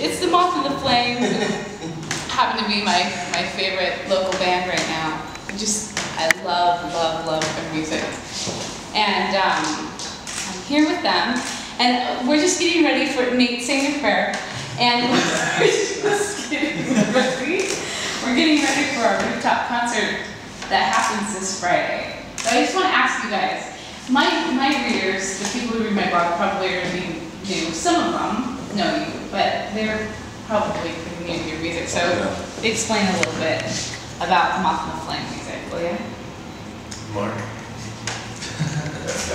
It's the Moth and the Flames. Happen to be my favorite local band right now. I love their music. And I'm here with them, and we're just getting ready for Nate saying a prayer, and we're getting ready for our rooftop concert that happens this Friday. So I just want to ask you guys, my readers, the people who read my blog probably are going to be new. Some of them know you, but they're probably pretty new to your music. So explain a little bit about Moth and the Flame music, will you? Mark.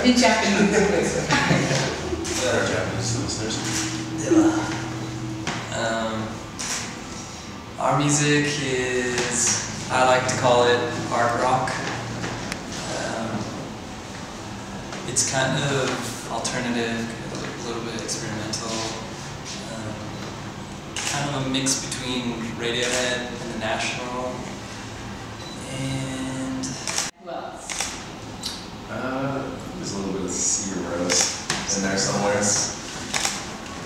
In Japanese. Our Japanese listeners. Our music is, I like to call it art rock. It's kind of alternative, a little bit experimental, kind of a mix between Radiohead and The National, and... Who else? There's a little bit of Cedar Rose in there somewhere.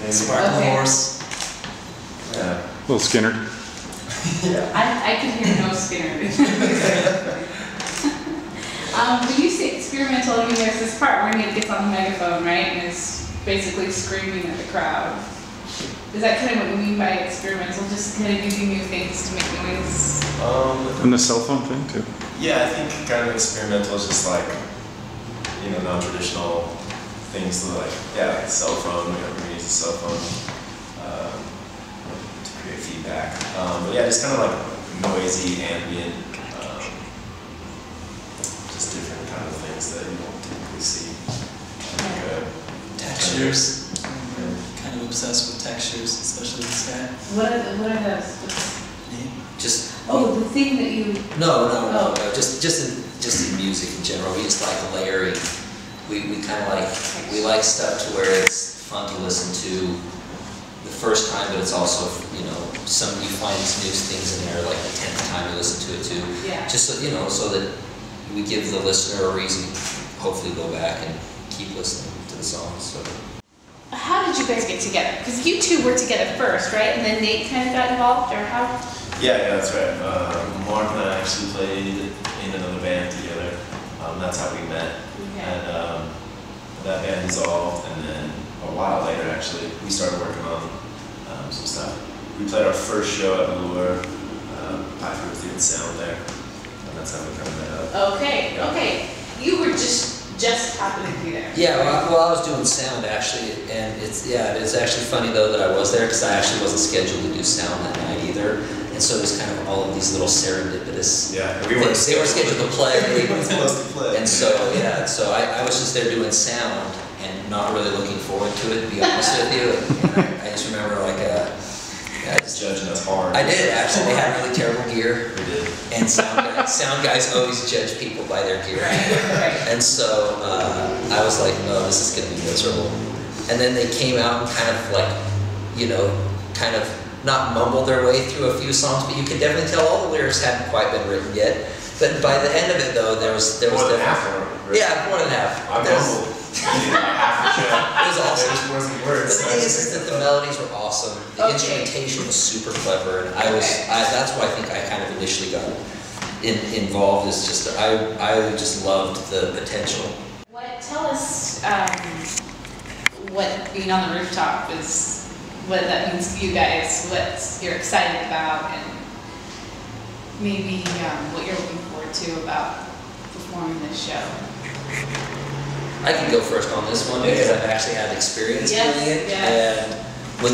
Maybe. Sparkle Horse. Yeah. Little Skinner. Yeah. I can hear no Skinner. When you say experimental, I mean, there's this part where Nate gets on the megaphone, right, and is basically screaming at the crowd. Is that kind of what you mean by experimental? Just kind of using new things to make noise? And the cell phone thing too. Yeah, I think kind of experimental is just like, you know, non-traditional things. So like, yeah, like cell phone. We use a cell phone to create feedback. But yeah, just kind of like noisy, ambient. Just different kind of things that you don't typically see. Textures. Kind of obsessed with textures, especially this guy. What are those? The thing that you... No. Just in music in general. We just like layering. We kind of like stuff to where it's fun to listen to the first time, but it's also, you know, you find these new things in there like the 10th time you listen to it too. Yeah. Just so, you know, so that we give the listener a reason to hopefully go back and keep listening to the songs. So. How did you guys get together? Because you two were together first, right? And then Nate kind of got involved, or how? Yeah, that's right. Mark and I actually played in another band together. That's how we met. Okay. And that band dissolved, and then a while later, actually, we started working on some stuff. We played our first show at Lure. Piper was doing sound there, and that's how we kind of met up. Okay. You were just happening to be there. Yeah, well, I was doing sound actually, and it's actually funny though that I was there because I actually wasn't scheduled to do sound that night either, and so it was kind of all of these little serendipitous things. They were scheduled to play, and so I was just there doing sound and not really looking forward to it, to be honest with you. And I just remember judging us hard. I did actually. They had really terrible gear. We did. And sound guys always judge people by their gear. Right. And so I was like, no, this is going to be miserable. And then they came out and kind of like, you know, kind of not mumbled their way through a few songs, but you could definitely tell all the lyrics hadn't quite been written yet. But by the end of it, though, there was more than half. Yeah, more than half. I mumbled. Half the show. It was awesome. There just wasn't words. But the thing is that the melodies were awesome. The instrumentation was super clever, and that's why I think I kind of initially got involved. Is just I just loved the potential. Tell us what being on the rooftop is, what that means to you guys, what you're excited about, and maybe what you're looking forward to about performing this show. I can go first on this one because I've actually had experience doing it. Yes. And when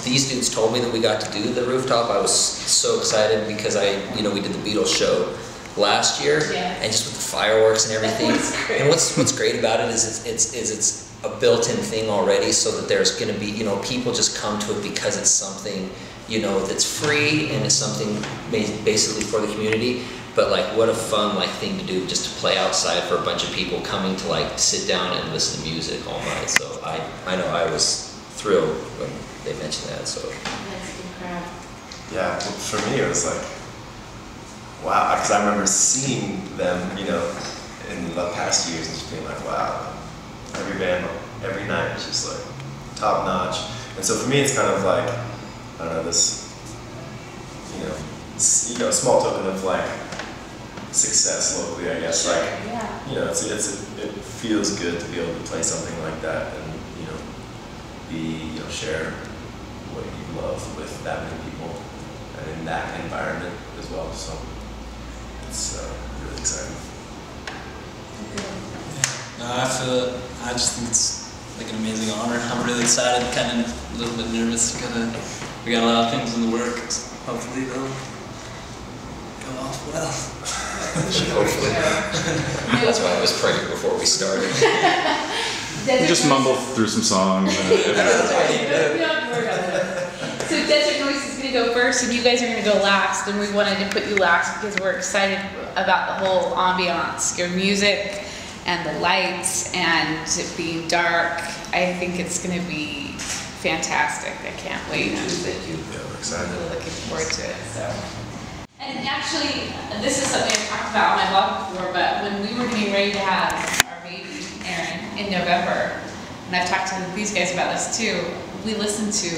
these dudes told me that we got to do the rooftop, I was so excited because we did the Beatles show last year, and just with the fireworks and everything. And what's great about it is it's a built-in thing already, so that there's going to be, you know, people just come to it because it's something, you know, that's free and it's something basically for the community. But like, what a fun thing to do, just to play outside for a bunch of people coming to like sit down and listen to music all night. So I know I was thrilled when they mentioned that. So That's a good crowd. Yeah, well, for me it was like, wow, because I remember seeing them, you know, in the past years and just being like, wow, every band, every night is just like top notch. And so for me, it's kind of like, I don't know, this, small token of like success locally, I guess. Like, Yeah. it feels good to be able to play something like that and, share what you love with that many people and in that environment as well. So it's really exciting. No, I just think it's like an amazing honor. I'm really excited, kind of a little bit nervous. We got a lot of things in the works. Hopefully they'll go off well. Hopefully. That's why I was praying before we started. We just mumble through some songs. So Desert Noise is going to go first, and you guys are going to go last. And we wanted to put you last because we're excited about the whole ambiance, your music, and the lights, and it being dark. I think it's going to be fantastic. I can't wait. Thank you. Yeah, we're excited. I'm really looking forward to it. So. And actually, this is something I've talked about on my blog before, but when we were getting ready to have our baby, Aaron, in November, and I've talked to these guys about this too, we listened to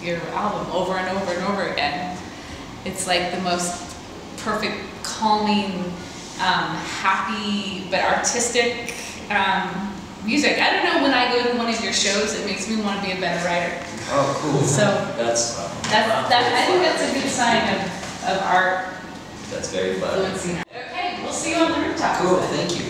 your album over and over and over again. It's like the most perfect, calming, happy, but artistic music. I don't know, when I go to one of your shows, it makes me want to be a better writer. Oh, cool. So That's I think that's a good sign of art very flattering. influencing. Okay, we'll see you on the rooftop. Cool, thank you.